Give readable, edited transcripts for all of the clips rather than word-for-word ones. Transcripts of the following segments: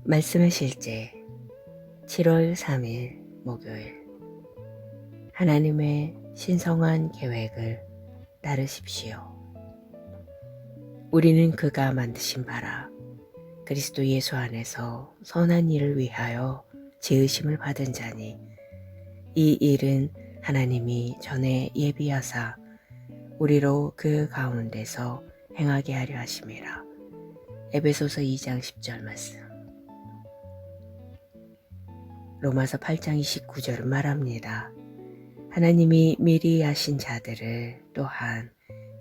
말씀의 실제 7월 3일 목요일. 하나님의 신성한 계획을 따르십시오. 우리는 그가 만드신 바라 그리스도 예수 안에서 선한 일을 위하여 지으심을 받은 자니, 이 일은 하나님이 전에 예비하사 우리로 그 가운데서 행하게 하려 하심이라. 에베소서 2장 10절 말씀. 로마서 8장 29절은 말합니다. 하나님이 미리 하신 자들을 또한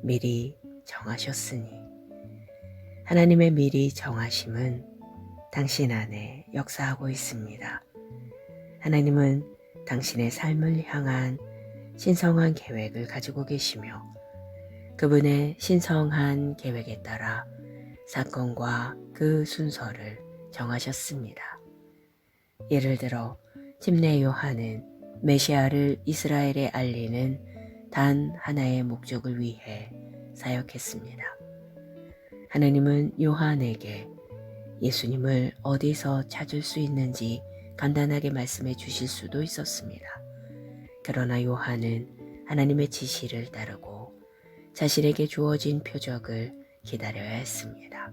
미리 정하셨으니. 하나님의 미리 정하심은 당신 안에 역사하고 있습니다. 하나님은 당신의 삶을 향한 신성한 계획을 가지고 계시며, 그분의 신성한 계획에 따라 사건과 그 순서를 정하셨습니다. 예를 들어 침례 요한은 메시아를 이스라엘에 알리는 단 하나의 목적을 위해 사역했습니다. 하나님은 요한에게 예수님을 어디서 찾을 수 있는지 간단하게 말씀해 주실 수도 있었습니다. 그러나 요한은 하나님의 지시를 따르고 자신에게 주어진 표적을 기다려야 했습니다.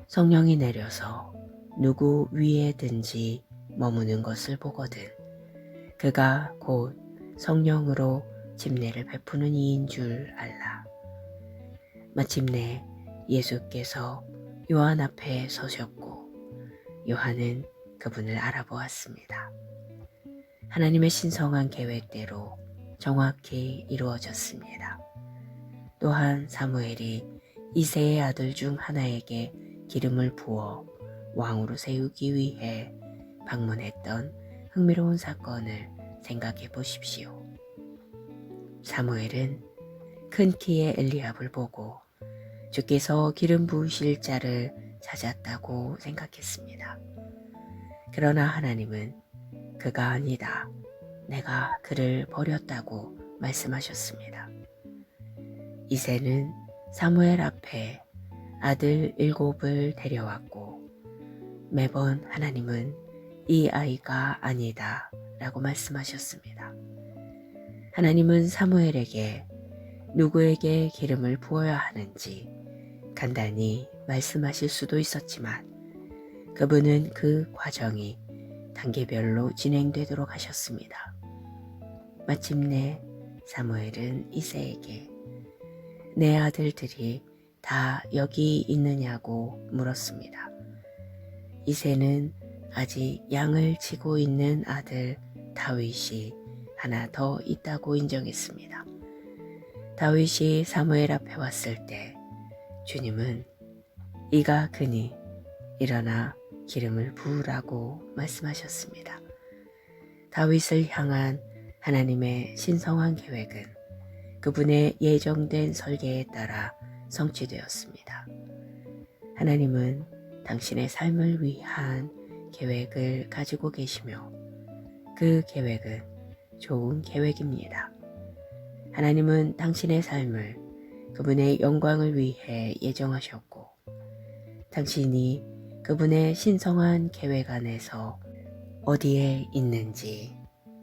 성령이 내려서 누구 위에든지 머무는 것을 보거든 그가 곧 성령으로 침례를 베푸는 이인 줄 알라. 마침내 예수께서 요한 앞에 서셨고 요한은 그분을 알아보았습니다. 하나님의 신성한 계획대로 정확히 이루어졌습니다. 또한 사무엘이 이새의 아들 중 하나에게 기름을 부어 왕으로 세우기 위해 방문했던 흥미로운 사건을 생각해 보십시오. 사무엘은 큰 키의 엘리압을 보고 주께서 기름 부으실 자를 찾았다고 생각했습니다. 그러나 하나님은 그가 아니다, 내가 그를 버렸다고 말씀하셨습니다. 이새는 사무엘 앞에 아들 7을 데려왔고 매번 하나님은 이 아이가 아니다 라고 말씀하셨습니다. 하나님은 사무엘에게 누구에게 기름을 부어야 하는지 간단히 말씀하실 수도 있었지만 그분은 그 과정이 단계별로 진행되도록 하셨습니다. 마침내 사무엘은 이새에게 내 아들들이 다 여기 있느냐고 물었습니다. 이새는 아직 양을 치고 있는 아들 다윗이 하나 더 있다고 인정했습니다. 다윗이 사무엘 앞에 왔을 때 주님은 이가 그니 일어나 기름을 부으라고 말씀하셨습니다. 다윗을 향한 하나님의 신성한 계획은 그분의 예정된 설계에 따라 성취되었습니다. 하나님은 당신의 삶을 위한 계획을 가지고 계시며 그 계획은 좋은 계획입니다. 하나님은 당신의 삶을 그분의 영광을 위해 예정하셨고 당신이 그분의 신성한 계획 안에서 어디에 있는지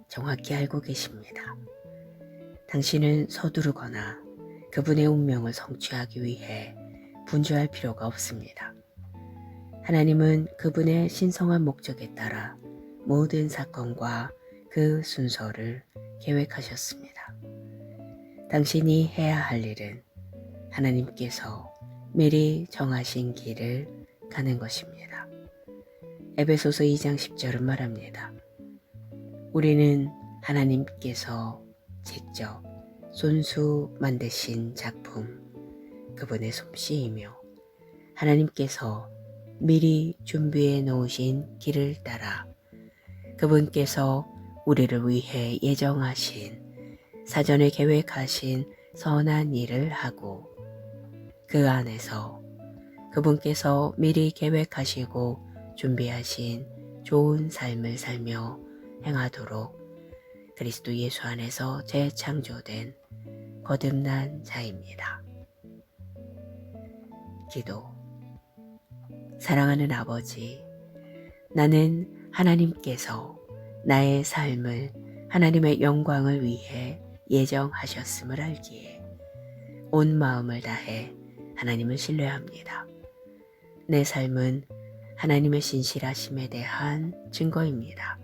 정확히 알고 계십니다. 당신은 서두르거나 그분의 운명을 성취하기 위해 분주할 필요가 없습니다. 하나님은 그분의 신성한 목적에 따라 모든 사건과 그 순서를 계획하셨습니다. 당신이 해야 할 일은 하나님께서 미리 정하신 길을 가는 것입니다. 에베소서 2장 10절은 말합니다. 우리는 하나님께서 직접 손수 만드신 작품, 그분의 솜씨이며 하나님께서 미리 준비해 놓으신 길을 따라 그분께서 우리를 위해 예정하신 사전에 계획하신 선한 일을 하고 그 안에서 그분께서 미리 계획하시고 준비하신 좋은 삶을 살며 행하도록 그리스도 예수 안에서 재창조된 거듭난 자입니다. 기도. 사랑하는 아버지, 나는 하나님께서 나의 삶을 하나님의 영광을 위해 예정하셨음을 알기에 온 마음을 다해 하나님을 신뢰합니다. 내 삶은 하나님의 신실하심에 대한 증거입니다.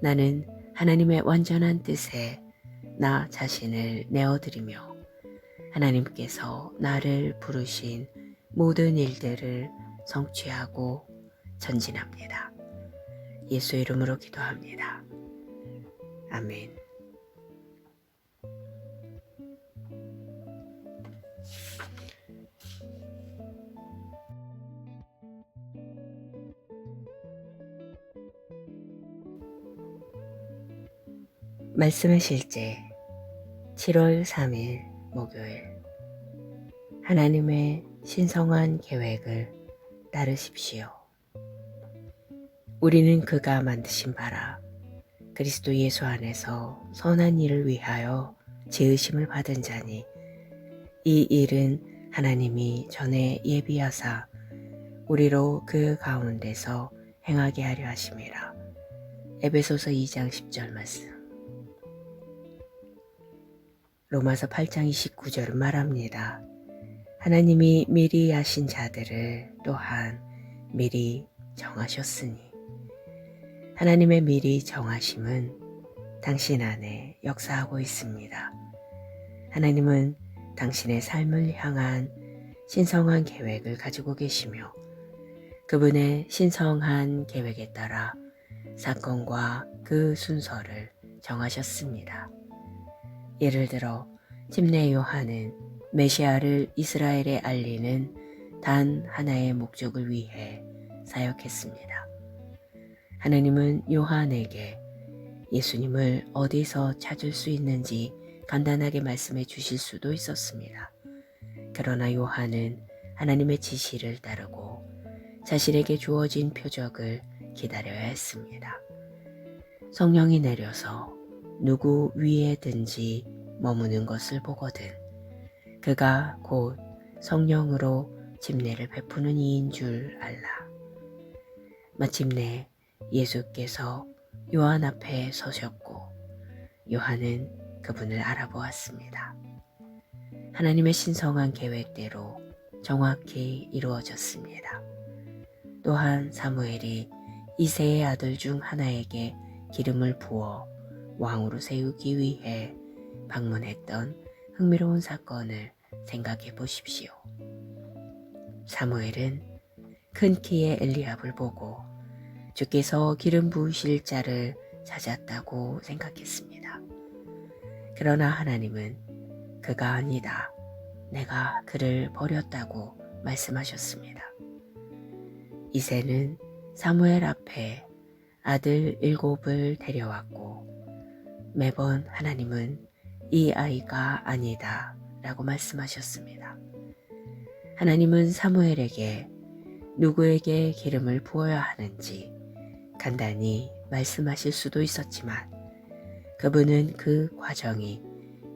나는 하나님의 완전한 뜻에 나 자신을 내어드리며 하나님께서 나를 부르신 모든 일들을 성취하고 전진합니다. 예수 이름으로 기도합니다. 아멘. 말씀의 실제 7월 3일 목요일. 하나님의 신성한 계획을 따르십시오. 우리는 그가 만드신 바라 그리스도 예수 안에서 선한 일을 위하여 지으심을 받은 자니 이 일은 하나님이 전에 예비하사 우리로 그 가운데서 행하게 하려 하심이라. 에베소서 2장 10절 말씀. 로마서 8장 29절은 말합니다. 하나님이 미리 하신 자들을 또한 미리 정하셨으니. 하나님의 미리 정하심은 당신 안에 역사하고 있습니다. 하나님은 당신의 삶을 향한 신성한 계획을 가지고 계시며 그분의 신성한 계획에 따라 사건과 그 순서를 정하셨습니다. 예를 들어 침례 요한은 메시아를 이스라엘에 알리는 단 하나의 목적을 위해 사역했습니다. 하나님은 요한에게 예수님을 어디서 찾을 수 있는지 간단하게 말씀해 주실 수도 있었습니다. 그러나 요한은 하나님의 지시를 따르고 자신에게 주어진 표적을 기다려야 했습니다. 성령이 내려서 누구 위에든지 머무는 것을 보거든 그가 곧 성령으로 침례를 베푸는 이인 줄 알라. 마침내 예수께서 요한 앞에 서셨고 요한은 그분을 알아보았습니다. 하나님의 신성한 계획대로 정확히 이루어졌습니다. 또한 사무엘이 이새의 아들 중 하나에게 기름을 부어 왕으로 세우기 위해 방문했던 흥미로운 사건을 생각해 보십시오. 사무엘은 큰 키의 엘리압을 보고 주께서 기름 부으실 자를 찾았다고 생각했습니다. 그러나 하나님은 그가 아니다. 내가 그를 버렸다고 말씀하셨습니다. 이새는 사무엘 앞에 아들 7을 데려왔고 매번 하나님은 이 아이가 아니다 라고 말씀하셨습니다. 하나님은 사무엘에게 누구에게 기름을 부어야 하는지 간단히 말씀하실 수도 있었지만 그분은 그 과정이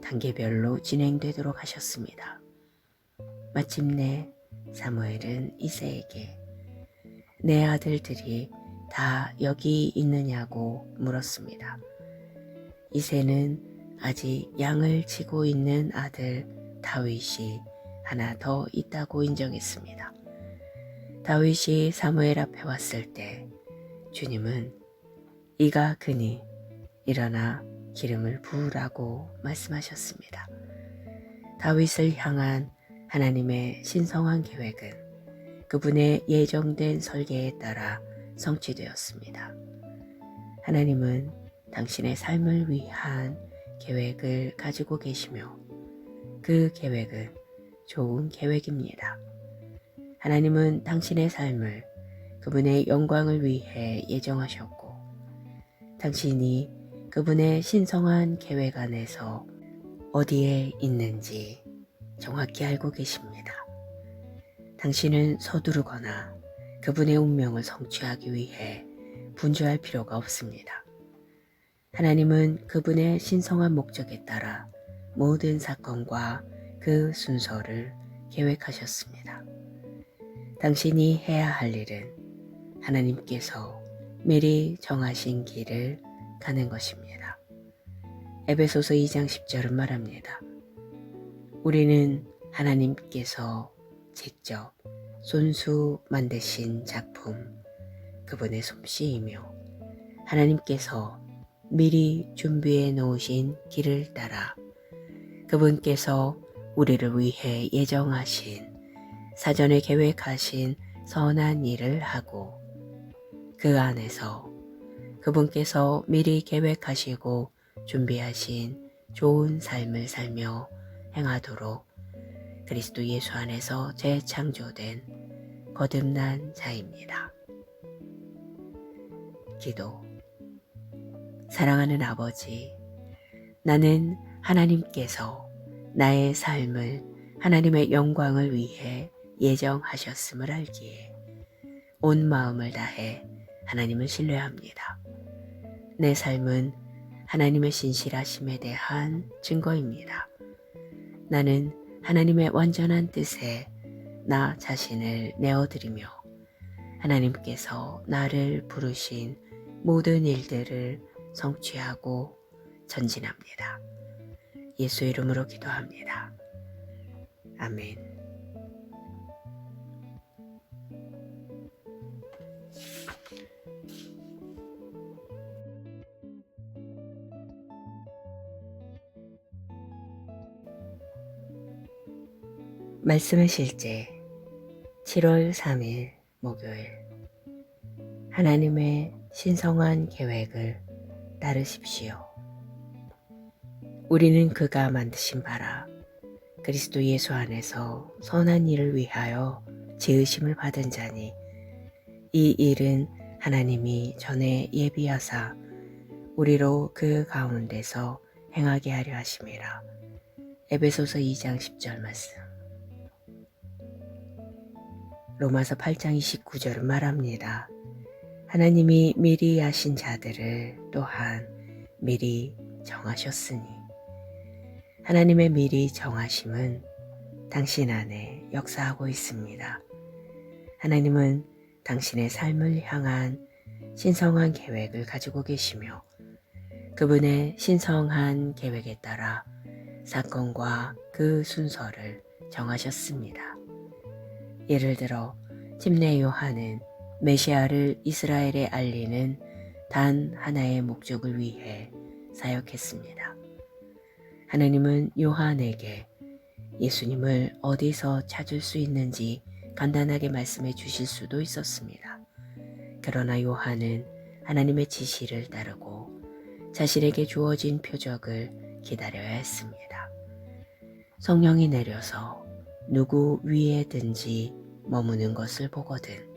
단계별로 진행되도록 하셨습니다. 마침내 사무엘은 이새에게 내 아들들이 다 여기 있느냐고 물었습니다. 이새는 아직 양을 치고 있는 아들 다윗이 하나 더 있다고 인정했습니다. 다윗이 사무엘 앞에 왔을 때 주님은 이가 그니 일어나 기름을 부으라고 말씀하셨습니다. 다윗을 향한 하나님의 신성한 계획은 그분의 예정된 설계에 따라 성취되었습니다. 하나님은 당신의 삶을 위한 계획을 가지고 계시며 그 계획은 좋은 계획입니다. 하나님은 당신의 삶을 그분의 영광을 위해 예정하셨고 당신이 그분의 신성한 계획 안에서 어디에 있는지 정확히 알고 계십니다. 당신은 서두르거나 그분의 운명을 성취하기 위해 분주할 필요가 없습니다. 하나님은 그분의 신성한 목적에 따라 모든 사건과 그 순서를 계획하셨습니다. 당신이 해야 할 일은 하나님께서 미리 정하신 길을 가는 것입니다. 에베소서 2장 10절은 말합니다. 우리는 하나님께서 직접 손수 만드신 작품, 그분의 솜씨이며 하나님께서 미리 준비해 놓으신 길을 따라 그분께서 우리를 위해 예정하신 사전에 계획하신 선한 일을 하고 그 안에서 그분께서 미리 계획하시고 준비하신 좋은 삶을 살며 행하도록 그리스도 예수 안에서 재창조된 거듭난 자입니다. 기도. 사랑하는 아버지, 나는 하나님께서 나의 삶을 하나님의 영광을 위해 예정하셨음을 알기에 온 마음을 다해 하나님을 신뢰합니다. 내 삶은 하나님의 신실하심에 대한 증거입니다. 나는 하나님의 완전한 뜻에 나 자신을 내어드리며 하나님께서 나를 부르신 모든 일들을 성취하고 전진합니다. 예수 이름으로 기도합니다. 아멘. 말씀의 실제 7월 3일 목요일. 하나님의 신성한 계획을 따르십시오. 우리는 그가 만드신 바라 그리스도 예수 안에서 선한 일을 위하여 지으심을 받은 자니 이 일은 하나님이 전에 예비하사 우리로 그 가운데서 행하게 하려 하심이라. 에베소서 2장 10절 말씀. 로마서 8장 29절은 말합니다. 하나님이 미리 하신 자들을 또한 미리 정하셨으니 하나님의 미리 정하심은 당신 안에 역사하고 있습니다. 하나님은 당신의 삶을 향한 신성한 계획을 가지고 계시며 그분의 신성한 계획에 따라 사건과 그 순서를 정하셨습니다. 예를 들어 침례 요한은 메시아를 이스라엘에 알리는 단 하나의 목적을 위해 사역했습니다. 하나님은 요한에게 예수님을 어디서 찾을 수 있는지 간단하게 말씀해 주실 수도 있었습니다. 그러나 요한은 하나님의 지시를 따르고 자신에게 주어진 표적을 기다려야 했습니다. 성령이 내려서 누구 위에든지 머무는 것을 보거든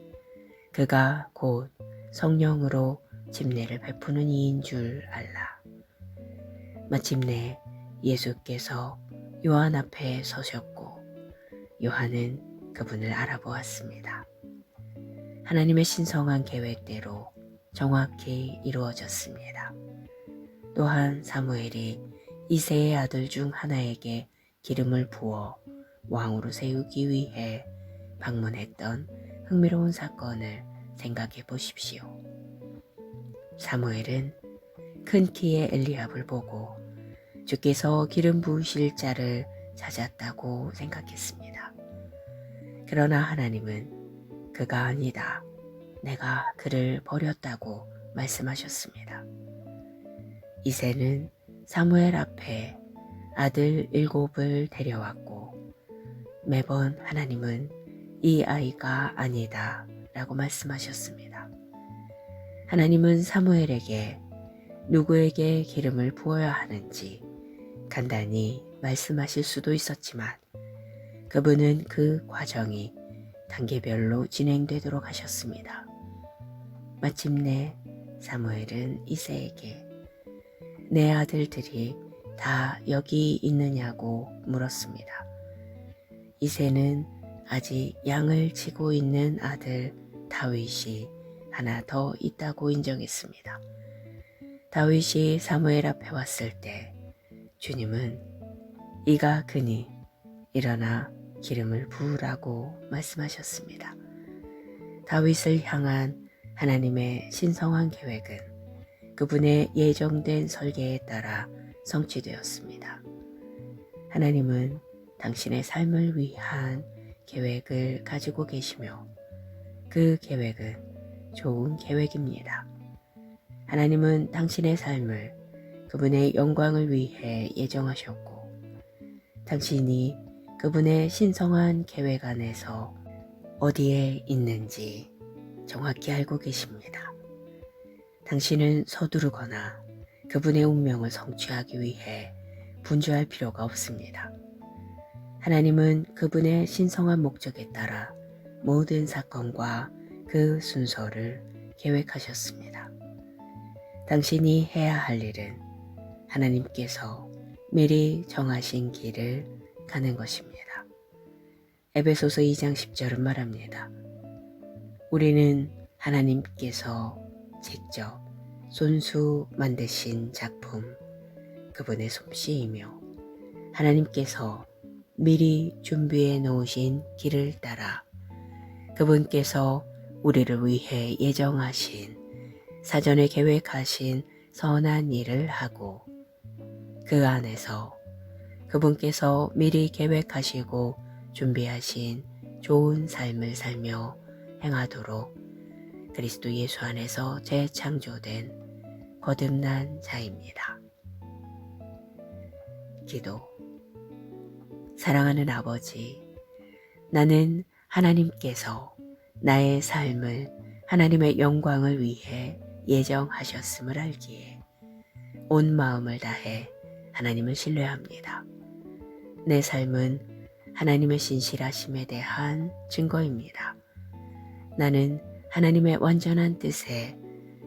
그가 곧 성령으로 침례를 베푸는 이인 줄 알라. 마침내 예수께서 요한 앞에 서셨고 요한은 그분을 알아보았습니다. 하나님의 신성한 계획대로 정확히 이루어졌습니다. 또한 사무엘이 이새의 아들 중 하나에게 기름을 부어 왕으로 세우기 위해 방문했던 흥미로운 사건을 생각해 보십시오. 사무엘은 큰 키의 엘리압을 보고 주께서 기름 부으실 자를 찾았다고 생각했습니다. 그러나 하나님은 그가 아니다. 내가 그를 버렸다고 말씀하셨습니다. 이새는 사무엘 앞에 아들 7을 데려왔고 매번 하나님은 이 아이가 아니다 라고 말씀하셨습니다. 하나님은 사무엘에게 누구에게 기름을 부어야 하는지 간단히 말씀하실 수도 있었지만 그분은 그 과정이 단계별로 진행되도록 하셨습니다. 마침내 사무엘은 이새에게 내 아들들이 다 여기 있느냐고 물었습니다. 이새는 아직 양을 치고 있는 아들 다윗이 하나 더 있다고 인정했습니다. 다윗이 사무엘 앞에 왔을 때 주님은 이가 그니 일어나 기름을 부으라고 말씀하셨습니다. 다윗을 향한 하나님의 신성한 계획은 그분의 예정된 설계에 따라 성취되었습니다. 하나님은 당신의 삶을 위한 계획을 가지고 계시며 그 계획은 좋은 계획입니다. 하나님은 당신의 삶을 그분의 영광을 위해 예정하셨고 당신이 그분의 신성한 계획 안에서 어디에 있는지 정확히 알고 계십니다. 당신은 서두르거나 그분의 운명을 성취하기 위해 분주할 필요가 없습니다. 하나님은 그분의 신성한 목적에 따라 모든 사건과 그 순서를 계획하셨습니다. 당신이 해야 할 일은 하나님께서 미리 정하신 길을 가는 것입니다. 에베소서 2장 10절은 말합니다. 우리는 하나님께서 직접 손수 만드신 작품, 그분의 솜씨이며 하나님께서 미리 준비해 놓으신 길을 따라 그분께서 우리를 위해 예정하신 사전에 계획하신 선한 일을 하고 그 안에서 그분께서 미리 계획하시고 준비하신 좋은 삶을 살며 행하도록 그리스도 예수 안에서 재창조된 거듭난 자입니다. 기도. 사랑하는 아버지, 나는 하나님께서 나의 삶을 하나님의 영광을 위해 예정하셨음을 알기에 온 마음을 다해 하나님을 신뢰합니다. 내 삶은 하나님의 신실하심에 대한 증거입니다. 나는 하나님의 완전한 뜻에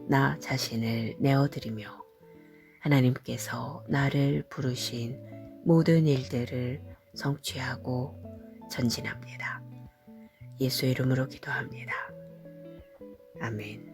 나 자신을 내어드리며 하나님께서 나를 부르신 모든 일들을 성취하고 전진합니다. 예수 이름으로 기도합니다. 아멘.